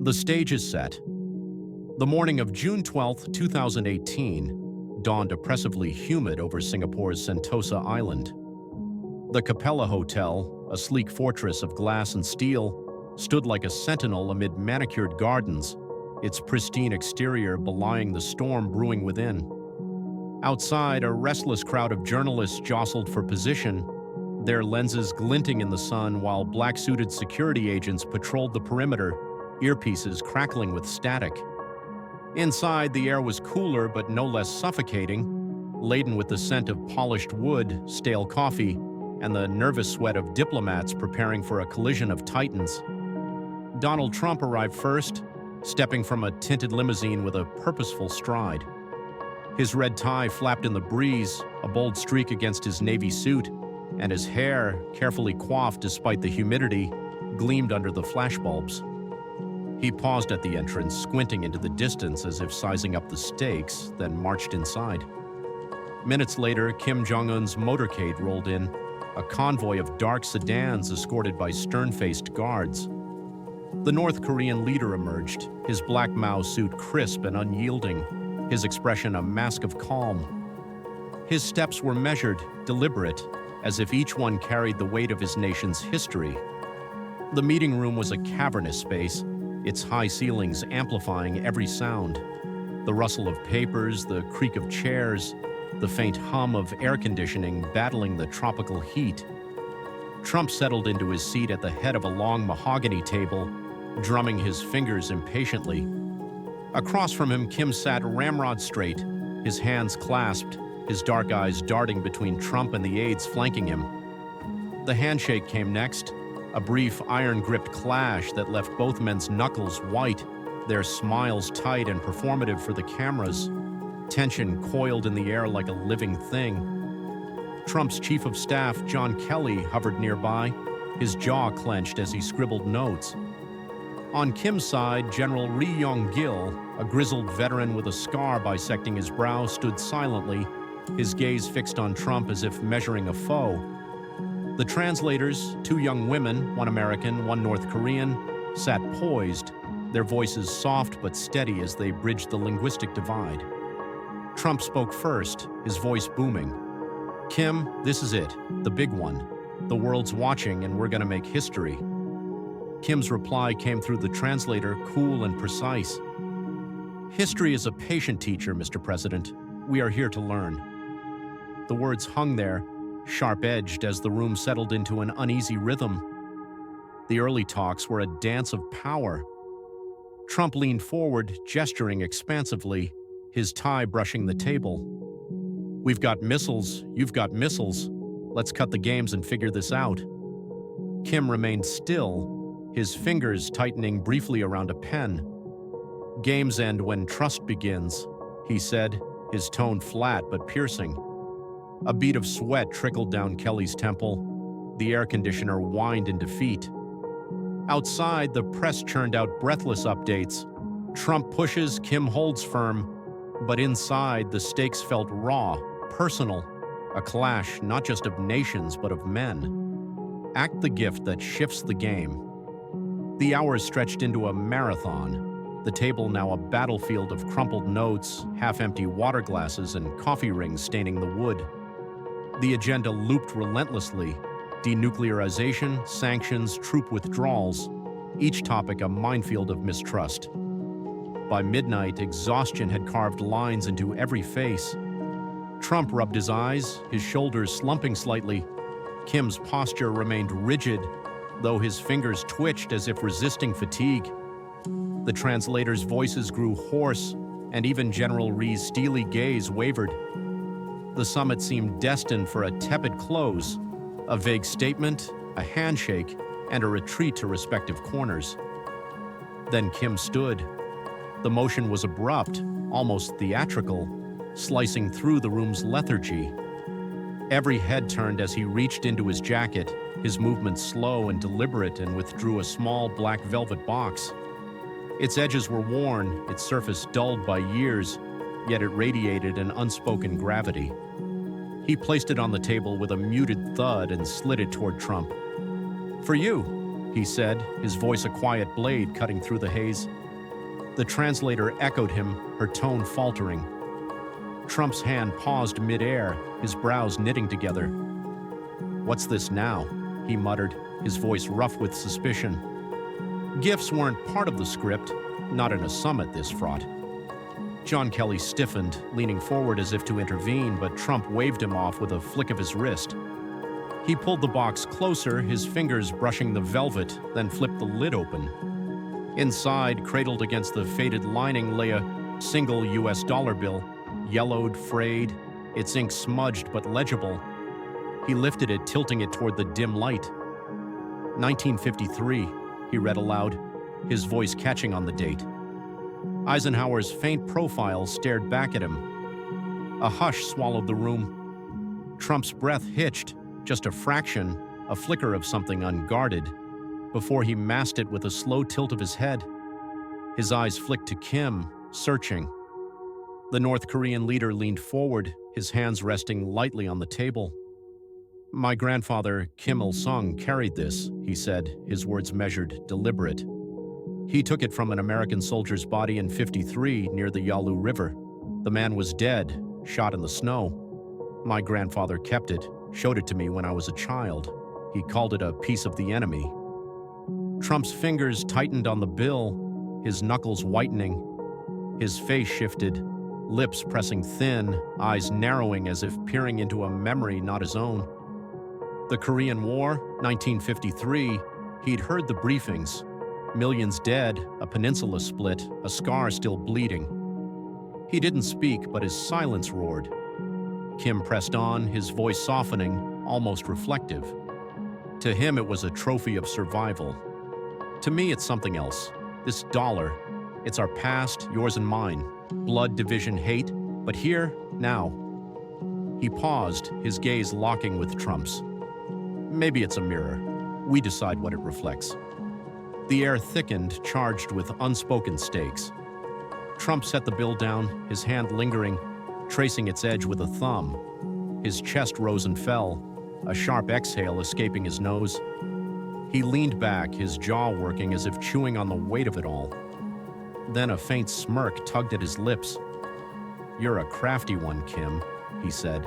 The stage is set. The morning of June 12, 2018, dawned oppressively humid over Singapore's Sentosa Island. The Capella Hotel, a sleek fortress of glass and steel, stood like a sentinel amid manicured gardens, its pristine exterior belying the storm brewing within. Outside, a restless crowd of journalists jostled for position, their lenses glinting in the sun while black-suited security agents patrolled the perimeter, earpieces crackling with static. Inside, the air was cooler but no less suffocating, laden with the scent of polished wood, stale coffee, and the nervous sweat of diplomats preparing for a collision of titans. Donald Trump arrived first, stepping from a tinted limousine with a purposeful stride. His red tie flapped in the breeze, a bold streak against his navy suit, and his hair, carefully coiffed despite the humidity, gleamed under the flashbulbs. He paused at the entrance, squinting into the distance as if sizing up the stakes, then marched inside. Minutes later, Kim Jong-un's motorcade rolled in, a convoy of dark sedans escorted by stern-faced guards. The North Korean leader emerged, his black Mao suit crisp and unyielding, his expression a mask of calm. His steps were measured, deliberate, as if each one carried the weight of his nation's history. The meeting room was a cavernous space, its high ceilings amplifying every sound. The rustle of papers, the creak of chairs, the faint hum of air conditioning battling the tropical heat. Trump settled into his seat at the head of a long mahogany table, drumming his fingers impatiently. Across from him, Kim sat ramrod straight, his hands clasped, his dark eyes darting between Trump and the aides flanking him. The handshake came next, a brief iron-gripped clash that left both men's knuckles white, their smiles tight and performative for the cameras. Tension coiled in the air like a living thing. Trump's chief of staff, John Kelly, hovered nearby, his jaw clenched as he scribbled notes. On Kim's side, General Ri Yong-gil, a grizzled veteran with a scar bisecting his brow, stood silently, his gaze fixed on Trump as if measuring a foe. The translators, two young women, one American, one North Korean, sat poised, their voices soft but steady as they bridged the linguistic divide. Trump spoke first, his voice booming. "Kim, this is it, the big one. The world's watching and we're gonna make history." Kim's reply came through the translator, cool and precise. "History is a patient teacher, Mr. President. We are here to learn." The words hung there, sharp-edged as the room settled into an uneasy rhythm. The early talks were a dance of power. Trump leaned forward, gesturing expansively, his tie brushing the table. "We've got missiles, you've got missiles. Let's cut the games and figure this out." Kim remained still, his fingers tightening briefly around a pen. "Games end when trust begins," he said, his tone flat but piercing. A bead of sweat trickled down Kelly's temple. The air conditioner whined in defeat. Outside, the press churned out breathless updates. Trump pushes, Kim holds firm. But inside, the stakes felt raw, personal. A clash not just of nations, but of men. Act the gift that shifts the game. The hours stretched into a marathon. The table now a battlefield of crumpled notes, half-empty water glasses, and coffee rings staining the wood. The agenda looped relentlessly. Denuclearization, sanctions, troop withdrawals. Each topic a minefield of mistrust. By midnight, exhaustion had carved lines into every face. Trump rubbed his eyes, his shoulders slumping slightly. Kim's posture remained rigid, though his fingers twitched as if resisting fatigue. The translators' voices grew hoarse, and even General Ri's steely gaze wavered. The summit seemed destined for a tepid close, a vague statement, a handshake, and a retreat to respective corners. Then Kim stood. The motion was abrupt, almost theatrical, slicing through the room's lethargy. Every head turned as he reached into his jacket, his movements slow and deliberate, and withdrew a small black velvet box. Its edges were worn, its surface dulled by years, yet it radiated an unspoken gravity. He placed it on the table with a muted thud and slid it toward Trump. "For you," he said, his voice a quiet blade cutting through the haze. The translator echoed him, her tone faltering. Trump's hand paused mid-air, his brows knitting together. "What's this now?" he muttered, his voice rough with suspicion. Gifts weren't part of the script, not in a summit this fraught. John Kelly stiffened, leaning forward as if to intervene, but Trump waved him off with a flick of his wrist. He pulled the box closer, his fingers brushing the velvet, then flipped the lid open. Inside, cradled against the faded lining, lay a single U.S. dollar bill, yellowed, frayed, its ink smudged but legible. He lifted it, tilting it toward the dim light. 1953, he read aloud, his voice catching on the date. Eisenhower's faint profile stared back at him. A hush swallowed the room. Trump's breath hitched, just a fraction, a flicker of something unguarded, before he masked it with a slow tilt of his head. His eyes flicked to Kim, searching. The North Korean leader leaned forward, his hands resting lightly on the table. "My grandfather, Kim Il-sung, carried this," he said, his words measured, deliberate. "He took it from an American soldier's body in '53 near the Yalu River. The man was dead, shot in the snow. My grandfather kept it, showed it to me when I was a child. He called it a piece of the enemy." Trump's fingers tightened on the bill, his knuckles whitening. His face shifted, lips pressing thin, eyes narrowing as if peering into a memory not his own. The Korean War, 1953, he'd heard the briefings. Millions dead, a peninsula split, a scar still bleeding. He didn't speak, but his silence roared. Kim pressed on, his voice softening, almost reflective. To him, it was a trophy of survival. To me, it's something else. This dollar, it's our past, yours and mine. Blood, division, hate, but here, now. He paused, his gaze locking with Trump's. Maybe it's a mirror. We decide what it reflects. The air thickened, charged with unspoken stakes. Trump set the bill down, his hand lingering, tracing its edge with a thumb. His chest rose and fell, a sharp exhale escaping his nose. He leaned back, his jaw working as if chewing on the weight of it all. Then a faint smirk tugged at his lips. "You're a crafty one, Kim," he said,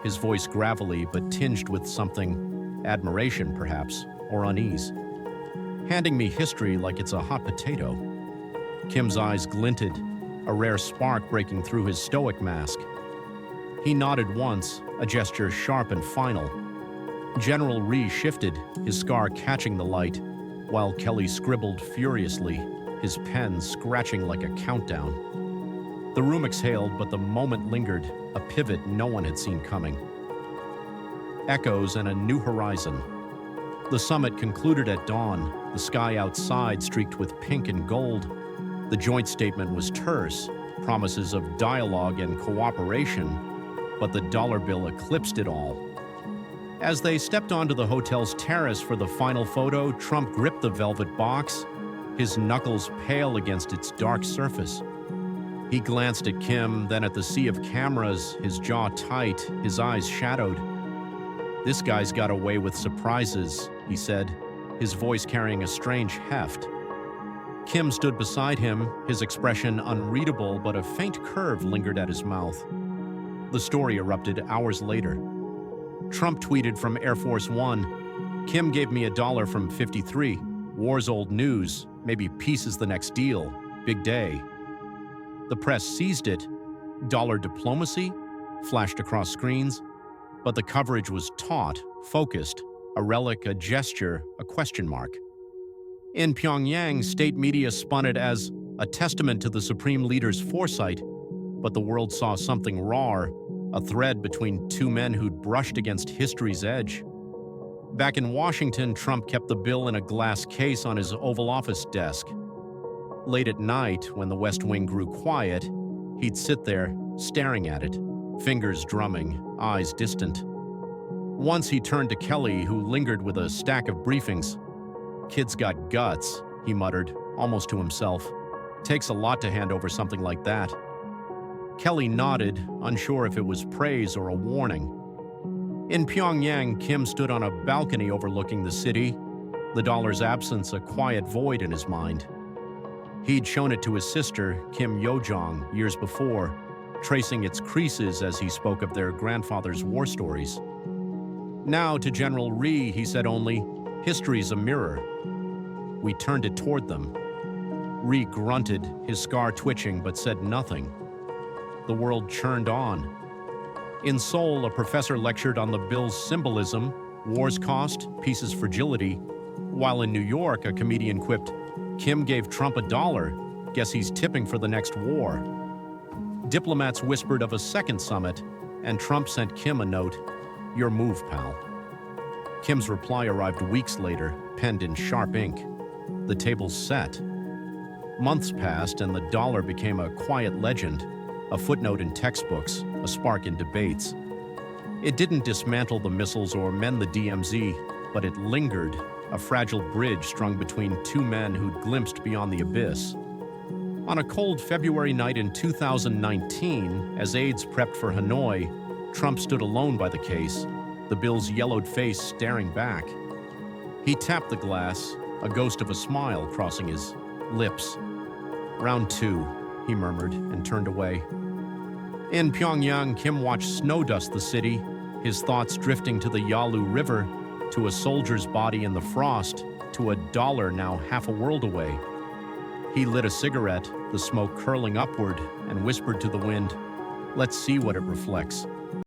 his voice gravelly but tinged with something, admiration perhaps, or unease. "Handing me history like it's a hot potato." Kim's eyes glinted, a rare spark breaking through his stoic mask. He nodded once, a gesture sharp and final. General Rhee shifted, his scar catching the light, while Kelly scribbled furiously, his pen scratching like a countdown. The room exhaled, but the moment lingered, a pivot no one had seen coming. Echoes and a new horizon. The summit concluded at dawn, the sky outside streaked with pink and gold. The joint statement was terse, promises of dialogue and cooperation, but the dollar bill eclipsed it all. As they stepped onto the hotel's terrace for the final photo, Trump gripped the velvet box, his knuckles pale against its dark surface. He glanced at Kim, then at the sea of cameras, his jaw tight, his eyes shadowed. "This guy's got away with surprises," he said, his voice carrying a strange heft. Kim stood beside him, his expression unreadable, but a faint curve lingered at his mouth. The story erupted hours later. Trump tweeted from Air Force One, "Kim gave me $1 from '53. War's old news. Maybe peace is the next deal. Big day." The press seized it. "Dollar diplomacy?" flashed across screens. But the coverage was taut, focused, a relic, a gesture, a question mark. In Pyongyang, state media spun it as a testament to the Supreme Leader's foresight, but the world saw something raw, a thread between two men who'd brushed against history's edge. Back in Washington, Trump kept the bill in a glass case on his Oval Office desk. Late at night, when the West Wing grew quiet, he'd sit there, staring at it, fingers drumming, eyes distant. Once he turned to Kelly, who lingered with a stack of briefings. "Kid's got guts," he muttered, almost to himself. "Takes a lot to hand over something like that." Kelly nodded, unsure if it was praise or a warning. In Pyongyang, Kim stood on a balcony overlooking the city. the dollar's absence a quiet void in his mind. He'd shown it to his sister, Kim Yo-jong, years before, tracing its creases as he spoke of their grandfather's war stories. Now to General Ri, he said only, "History's a mirror." We turned it toward them. Ri grunted, his scar twitching, but said nothing. The world churned on. In Seoul, a professor lectured on the bill's symbolism, war's cost, peace's fragility, while in New York, a comedian quipped, "Kim gave Trump $1. Guess he's tipping for the next war." Diplomats whispered of a second summit, and Trump sent Kim a note, "Your move, pal." Kim's reply arrived weeks later, penned in sharp ink. The table's set. Months passed, and the dollar became a quiet legend, a footnote in textbooks, a spark in debates. It didn't dismantle the missiles or mend the DMZ, but it lingered, a fragile bridge strung between two men who'd glimpsed beyond the abyss. On a cold February night in 2019, as aides prepped for Hanoi, Trump stood alone by the case, the bill's yellowed face staring back. He tapped the glass, a ghost of a smile crossing his lips. "Round two," he murmured and turned away. In Pyongyang, Kim watched snow dust the city, his thoughts drifting to the Yalu River, to a soldier's body in the frost, to a dollar now half a world away. He lit a cigarette, the smoke curling upward, and whispered to the wind, "Let's see what it reflects."